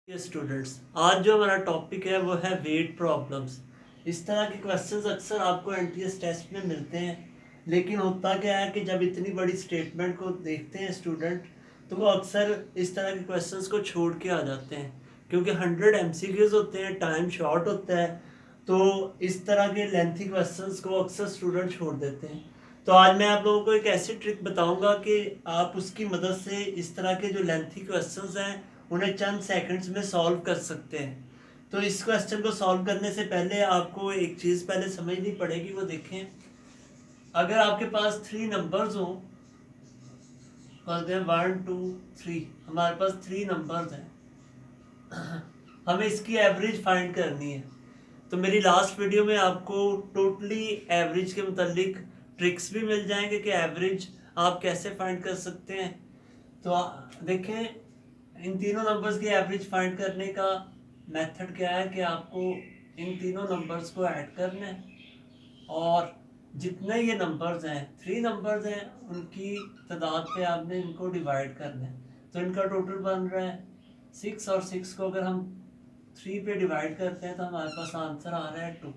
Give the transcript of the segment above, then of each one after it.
ये स्टूडेंट्स, आज जो हमारा टॉपिक है वो है वेट प्रॉब्लम्स। इस तरह के क्वेश्चंस अक्सर आपको एनटीएस टेस्ट में मिलते हैं, लेकिन होता क्या है कि जब इतनी बड़ी स्टेटमेंट को देखते हैं स्टूडेंट, तो वो अक्सर इस तरह के क्वेश्चंस को छोड़ के आ जाते हैं, क्योंकि 100 एमसीक्यूज होते हैं, टाइम शॉर्ट होता है, तो इस तरह के लेंथी क्वेश्चंस को अक्सर स्टूडेंट छोड़ देते हैं। तो आज मैं आप लोगों को एक ऐसी ट्रिक बताऊंगा कि आप उसकी मदद से इस तरह के जो लेंथी क्वेश्चंस हैं उन्हें चंद सेकंड्स में सॉल्व कर सकते हैं। तो इस क्वेश्चन को सॉल्व करने से पहले आपको एक चीज़ पहले समझनी पड़ेगी, वो देखें। अगर आपके पास 3 नंबर्स हो, कहते हैं 1 2 3, हमारे पास 3 नंबर्स हैं, हमें इसकी एवरेज फाइंड करनी है। तो मेरी लास्ट वीडियो में आपको टोटली एवरेज के मुतालिक ट्रिक्स भी मिल जाएंगे कि एवरेज आप कैसे फाइंड कर सकते हैं। तो देखें, इन तीनों नंबर्स की एवरेज फाइंड करने का मेथड क्या है कि आपको इन तीनों नंबर्स को ऐड करना है, और जितने ये नंबर्स हैं, 3 नंबर्स हैं, उनकी तादाद पे आपने इनको डिवाइड करना है। तो इनका टोटल बन रहा है 6, और 6 को अगर हम 3 पे डिवाइड करते हैं तो हमारे पास आंसर आ रहा है 2।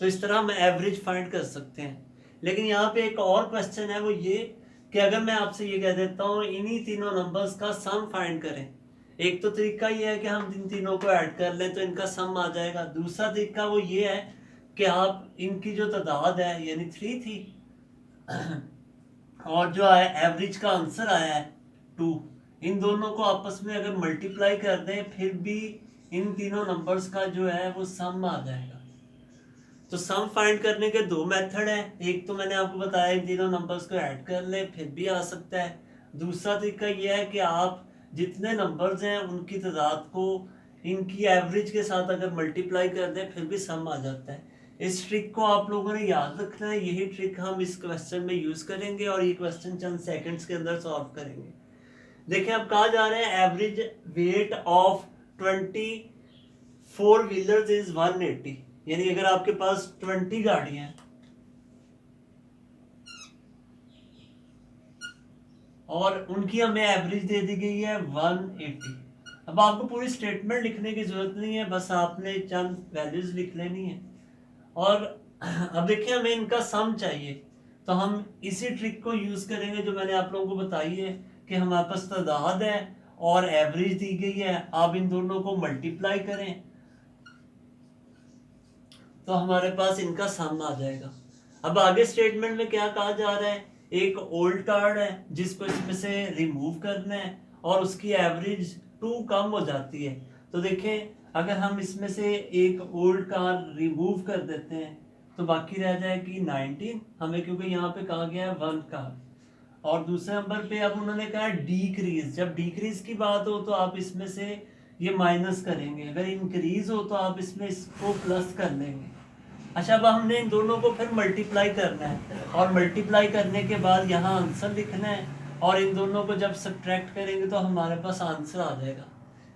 तो इस तरह हम एवरेज फाइंड कर सकते हैं। लेकिन यहाँ पे एक और क्वेश्चन है, वो ये कि अगर मैं आपसे ये कह देता हूँ इन्हीं तीनों नंबर्स का सम फाइंड करें। एक तो तरीका ये है कि हम इन तीनों को ऐड कर लें तो इनका सम आ जाएगा। दूसरा तरीका वो ये है कि आप इनकी जो तादाद है, यानी 3 थी, और जो है एवरेज का आंसर आया है 2, इन दोनों को आपस में अगर मल्टीप्लाई कर दें फिर भी इन तीनों नंबर्स का जो है वो सम आ जाएगा। तो सम फाइंड करने के 2 मेथड हैं। एक तो मैंने आपको बताया इन तीनों नंबर्स को ऐड कर ले फिर भी आ सकता है। दूसरा तरीका यह है कि आप जितने नंबर्स हैं उनकी तादाद को इनकी एवरेज के साथ अगर मल्टीप्लाई कर दें फिर भी सम आ जाता है। इस ट्रिक को आप लोगों ने याद रखना है। यही ट्रिक हम इस क्वेश्चन में यूज करेंगे और ये क्वेश्चन चंद सेकंड्स के अंदर सॉल्व करेंगे। देखिए, अब कहा जा रहा है average weight of 24 wheelers is 180, यानी अगर आपके पास 20 गाड़ियां हैं और उनकी हमें एवरेज दे दी गई है 180। अब आपको पूरी स्टेटमेंट लिखने की जरूरत नहीं है, बस आपने चंद वैल्यूज लिख लेनी है। और अब देखिए, हमें इनका सम चाहिए, तो हम इसी ट्रिक को यूज करेंगे जो मैंने आप लोगों को बताई है कि हमारे पास तादाद है और एवरेज दी गई है, आप इन दोनों को मल्टीप्लाई करें तो हमारे पास इनका सम आ जाएगा। अब आगे स्टेटमेंट में क्या कहा जा रहा है, एक ओल्ड कार्ड है जिसको इसमें से रिमूव करना है और उसकी एवरेज 2 कम हो जाती है। तो देखें, अगर हम इसमें से एक ओल्ड कार्ड रिमूव कर देते हैं तो बाकी रह जाएगी 19 हमें, क्योंकि यहाँ पे कहा गया है 1 कार्ड। और दूसरे नंबर पे अब उन्होंने कहा डीक्रीज। जब डीक्रीज की बात हो तो आप इसमें से ये माइनस करेंगे, अगर इंक्रीज हो तो आप इसमें इसको प्लस कर लेंगे। अच्छा, अब हमने इन दोनों को फिर मल्टीप्लाई करना है, और मल्टीप्लाई करने के बाद यहाँ आंसर लिखना है, और इन दोनों को जब सब्ट्रैक्ट करेंगे तो हमारे पास आंसर आ जाएगा।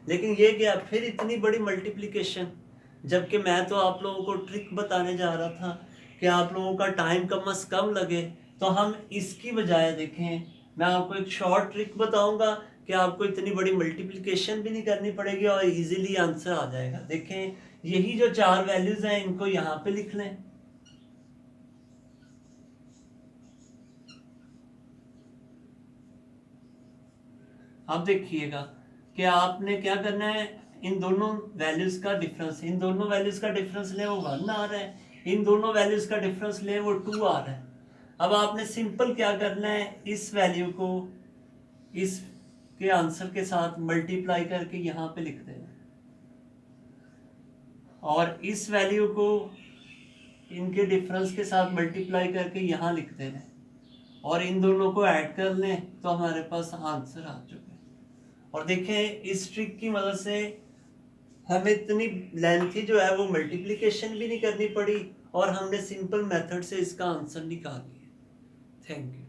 लेकिन ये क्या, फिर इतनी बड़ी मल्टीप्लिकेशन, जबकि मैं तो आप लोगों को ट्रिक बताने जा रहा था कि आप लोगों का टाइम कम से कम लगे। तो हम इसकी बजाय देखें, मैं आपको एक शॉर्ट ट्रिक बताऊंगा कि आपको इतनी बड़ी मल्टीप्लिकेशन भी नहीं करनी पड़ेगी और इजीली आंसर आ जाएगा। देखें, यही जो 4 वैल्यूज हैं इनको यहाँ पे लिख लें। अब देखिएगा कि आपने क्या करना है, इन दोनों वैल्यूज का डिफरेंस, इन दोनों वैल्यूज का डिफरेंस ले वो 1 आ रहा है, इन दोनों वैल्यूज का डिफरेंस ले वो 2 आ रहा है। अब आपने सिंपल क्या करना है, इस वैल्यू को इस के आंसर के साथ मल्टीप्लाई करके यहाँ पे लिख देना, और इस वैल्यू को इनके डिफरेंस के साथ मल्टीप्लाई करके यहाँ लिख देना, और इन दोनों को ऐड कर लें तो हमारे पास आंसर आ चुका है। और देखें, इस ट्रिक की मदद से हमें इतनी लेंथी जो है वो मल्टीप्लिकेशन भी नहीं करनी पड़ी, और हमने सिंपल मेथड से इसका आंसर निकाल लिया। Thank you.